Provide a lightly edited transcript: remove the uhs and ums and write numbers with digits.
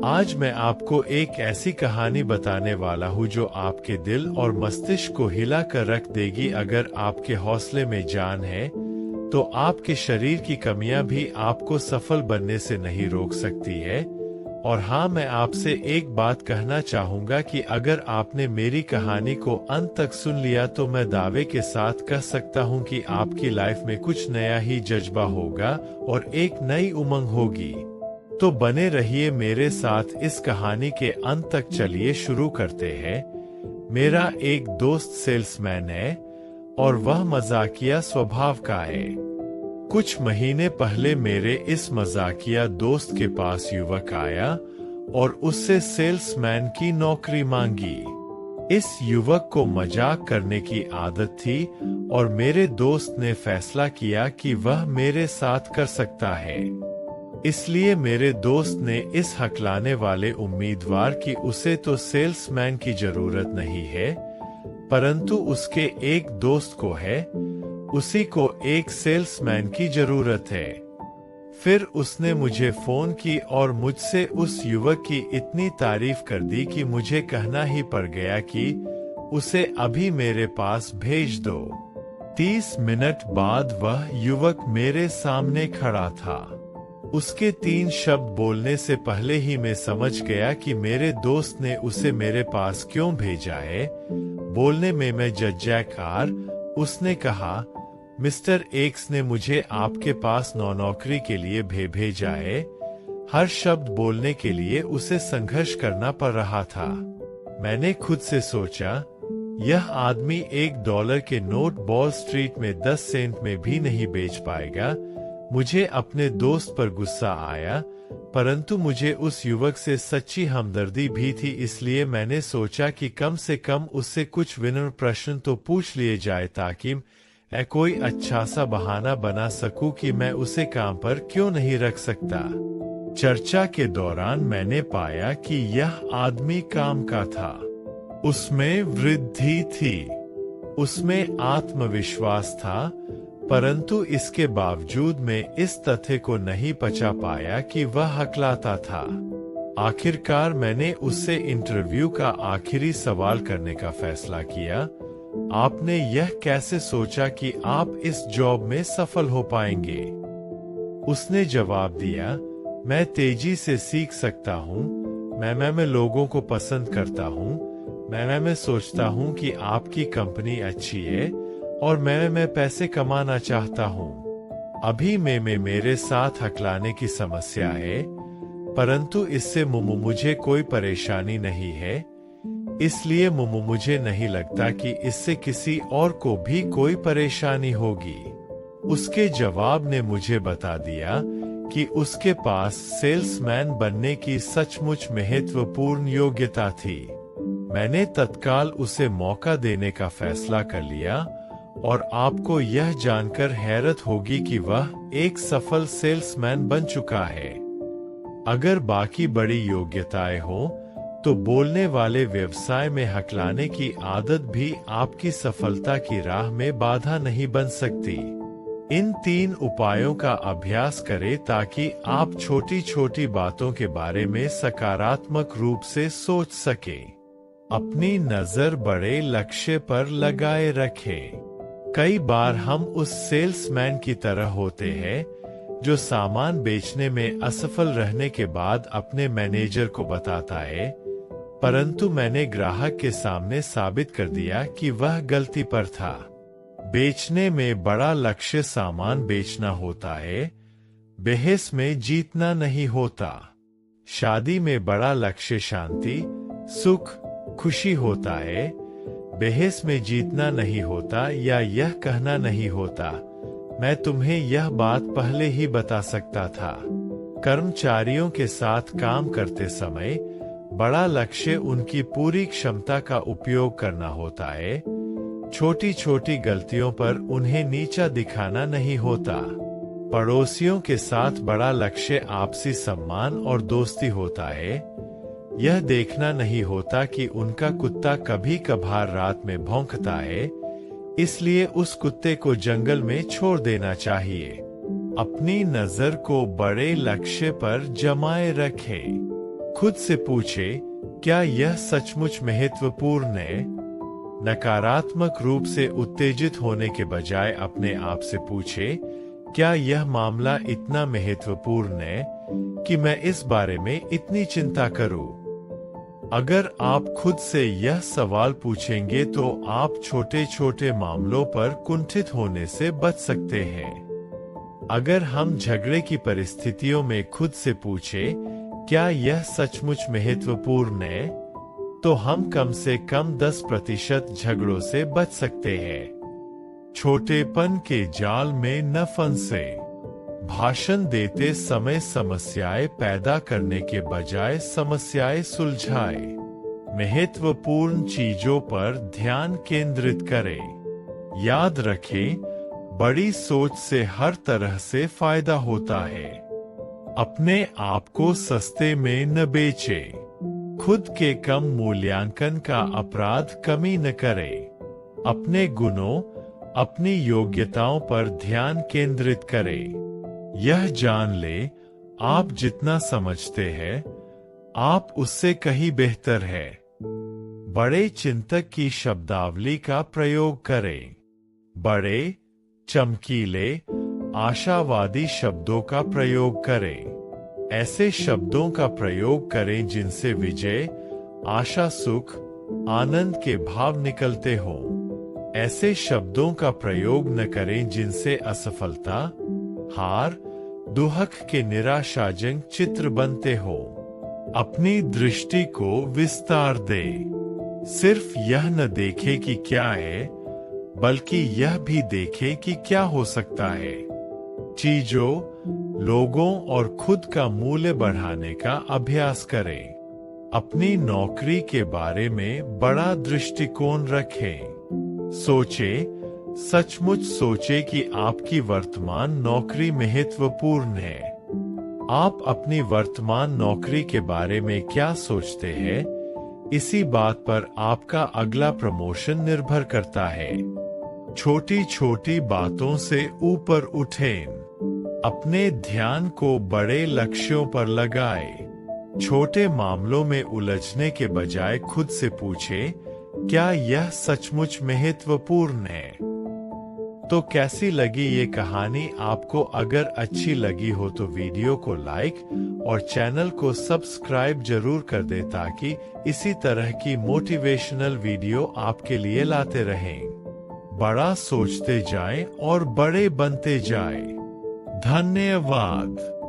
आज मैं आपको एक ऐसी कहानी बताने वाला हूँ जो आपके दिल और मस्तिष्क को हिला कर रख देगी। अगर आपके हौसले में जान है तो आपके शरीर की कमियां भी आपको सफल बनने से नहीं रोक सकती है। और हाँ, मैं आपसे एक बात कहना चाहूंगा कि अगर आपने मेरी कहानी को अंत तक सुन लिया तो मैं दावे के साथ कह सकता हूँ कि आपकी लाइफ में कुछ नया ही जज्बा होगा और एक नई उमंग होगी। तो बने रहिए मेरे साथ इस कहानी के अंत तक। चलिए शुरू करते हैं। मेरा एक दोस्त सेल्समैन है और वह मजाकिया स्वभाव का है। कुछ महीने पहले मेरे इस मजाकिया दोस्त के पास युवक आया और उससे सेल्समैन की नौकरी मांगी। इस युवक को मजाक करने की आदत थी और मेरे दोस्त ने फैसला किया कि वह मेरे साथ कर सकता है। इसलिए मेरे दोस्त ने इस हकलाने वाले उम्मीदवार की उसे तो सेल्समैन की जरूरत नहीं है, परंतु उसके एक दोस्त को है, उसी को एक सेल्समैन की जरूरत है। फिर उसने मुझे फोन की और मुझसे उस युवक की इतनी तारीफ कर दी कि मुझे कहना ही पड़ गया कि उसे अभी मेरे पास भेज दो। 30 मिनट बाद वह युवक मेरे सामने खड़ा था। उसके 3 शब्द बोलने से पहले ही मैं समझ गया कि मेरे दोस्त ने उसे मेरे पास क्यों भेजा है। बोलने में मैं जज्जाकार। उसने कहा, मिस्टर एक्स ने मुझे आपके पास नौकरी के लिए भेजा है। हर शब्द बोलने के लिए उसे संघर्ष करना पड़ रहा था। मैंने खुद से सोचा, यह आदमी $1 के नोट वॉल स्ट्रीट में 10 सेंट में भी नहीं बेच पाएगा। मुझे अपने दोस्त पर गुस्सा आया, परंतु मुझे उस युवक से सच्ची हमदर्दी भी थी। इसलिए मैंने सोचा कि कम से कम उससे कुछ विनम्र प्रश्न तो पूछ लिए जाए ताकि मैं कोई अच्छा सा बहाना बना सकूं कि मैं उसे काम पर क्यों नहीं रख सकता। चर्चा के दौरान मैंने पाया कि यह आदमी काम का था। उसमें वृद्धि थी, उसमें आत्मविश्वास था, परंतु इसके बावजूद मैं इस तथ्य को नहीं पचा पाया कि वह हकलाता था। आखिरकार मैंने उससे इंटरव्यू का आखिरी सवाल करने का फैसला किया, आपने यह कैसे सोचा कि आप इस जॉब में सफल हो पाएंगे? उसने जवाब दिया, मैं तेजी से सीख सकता हूँ, मैं लोगों को पसंद करता हूँ, मैं सोचता हूँ कि आपकी कंपनी अच्छी है और मैं पैसे कमाना चाहता हूँ। अभी मेरे साथ हकलाने की समस्या है, परंतु इससे मुझे कोई परेशानी नहीं है। इसलिए मुझे नहीं लगता कि इससे किसी और को भी कोई परेशानी होगी। उसके जवाब ने मुझे बता दिया कि उसके पास सेल्समैन बनने की सचमुच महत्वपूर्ण योग्यता थी। मैंने तत्काल उसे मौका देने का फैसला कर लिया और आपको यह जानकर हैरत होगी कि वह एक सफल सेल्समैन बन चुका है। अगर बाकी बड़ी योग्यताएं हो तो बोलने वाले व्यवसाय में हकलाने की आदत भी आपकी सफलता की राह में बाधा नहीं बन सकती। इन 3 उपायों का अभ्यास करें ताकि आप छोटी छोटी बातों के बारे में सकारात्मक रूप से सोच सकें। अपनी नजर बड़े लक्ष्य पर लगाए रखें। कई बार हम उस सेल्समैन की तरह होते हैं जो सामान बेचने में असफल रहने के बाद अपने मैनेजर को बताता है, परंतु मैंने ग्राहक के सामने साबित कर दिया कि वह गलती पर था। बेचने में बड़ा लक्ष्य सामान बेचना होता है, बहस में जीतना नहीं होता। शादी में बड़ा लक्ष्य शांति, सुख, खुशी होता है, बहस में जीतना नहीं होता या यह कहना नहीं होता, मैं तुम्हें यह बात पहले ही बता सकता था। कर्मचारियों के साथ काम करते समय बड़ा लक्ष्य उनकी पूरी क्षमता का उपयोग करना होता है। छोटी छोटी गलतियों पर उन्हें नीचा दिखाना नहीं होता। पड़ोसियों के साथ बड़ा लक्ष्य आपसी सम्मान और दोस्ती होता है। यह देखना नहीं होता कि उनका कुत्ता कभी कभार रात में भौंकता है, इसलिए उस कुत्ते को जंगल में छोड़ देना चाहिए। अपनी नजर को बड़े लक्ष्य पर जमाए रखें। खुद से पूछे, क्या यह सचमुच महत्वपूर्ण है? नकारात्मक रूप से उत्तेजित होने के बजाय अपने आप से पूछे, क्या यह मामला इतना महत्वपूर्ण है कि मैं इस बारे में इतनी चिंता करूं? अगर आप खुद से यह सवाल पूछेंगे तो आप छोटे छोटे मामलों पर कुंठित होने से बच सकते हैं। अगर हम झगड़े की परिस्थितियों में खुद से पूछे, क्या यह सचमुच महत्वपूर्ण है, तो हम कम से कम 10% झगड़ों से बच सकते हैं। छोटेपन के जाल में न फंसे। भाषण देते समय समस्याएं पैदा करने के बजाय समस्याएं सुलझाए। महत्वपूर्ण चीजों पर ध्यान केंद्रित करें। याद रखें, बड़ी सोच से हर तरह से फायदा होता है। अपने आप को सस्ते में न बेचें। खुद के कम मूल्यांकन का अपराध कमी न करें। अपने गुणों, अपनी योग्यताओं पर ध्यान केंद्रित करें। यह जान ले, आप जितना समझते हैं, आप उससे कहीं बेहतर है। बड़े चिंतक की शब्दावली का प्रयोग करें। बड़े, चमकीले, आशावादी शब्दों का प्रयोग करें। ऐसे शब्दों का प्रयोग करें जिनसे विजय, आशा, सुख, आनंद के भाव निकलते हों। ऐसे शब्दों का प्रयोग न करें जिनसे असफलता, हार, दुहक के निराशाजनक चित्र बनते हो। अपनी दृष्टि को विस्तार दे। सिर्फ यह न देखे कि क्या है, बल्कि यह भी देखे कि क्या हो सकता है। चीजों, लोगों और खुद का मूल्य बढ़ाने का अभ्यास करें। अपनी नौकरी के बारे में बड़ा दृष्टिकोण रखें। सोचे, सचमुच सोचे कि आपकी वर्तमान नौकरी महत्वपूर्ण है। आप अपनी वर्तमान नौकरी के बारे में क्या सोचते हैं, इसी बात पर आपका अगला प्रमोशन निर्भर करता है। छोटी छोटी बातों से ऊपर उठें। अपने ध्यान को बड़े लक्ष्यों पर लगाएं। छोटे मामलों में उलझने के बजाय खुद से पूछें, क्या यह सचमुच महत्वपूर्ण है? तो कैसी लगी ये कहानी आपको? अगर अच्छी लगी हो तो वीडियो को लाइक और चैनल को सब्सक्राइब जरूर कर दे ताकि इसी तरह की मोटिवेशनल वीडियो आपके लिए लाते रहें। बड़ा सोचते जाएं और बड़े बनते जाएं। धन्यवाद।